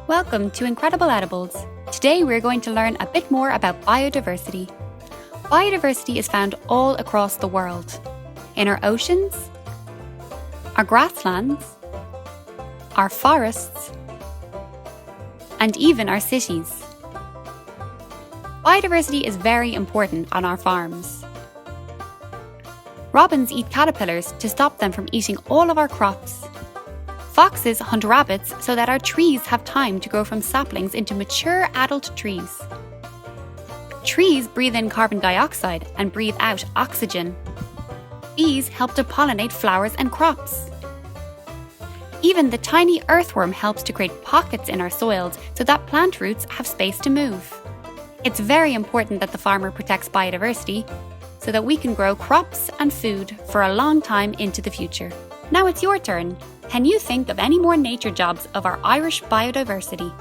Welcome to Incredible Edibles. Today we're going to learn a bit more about biodiversity. Biodiversity is found all across the world. In our oceans, our grasslands, our forests, and even our cities. Biodiversity is very important on our farms. Robins eat caterpillars to stop them from eating all of our crops. Foxes hunt rabbits so that our trees have time to grow from saplings into mature adult trees. Trees breathe in carbon dioxide and breathe out oxygen. Bees help to pollinate flowers and crops. Even the tiny earthworm helps to create pockets in our soils so that plant roots have space to move. It's very important that the farmer protects biodiversity so that we can grow crops and food for a long time into the future. Now it's your turn. Can you think of any more nature jobs of our Irish biodiversity?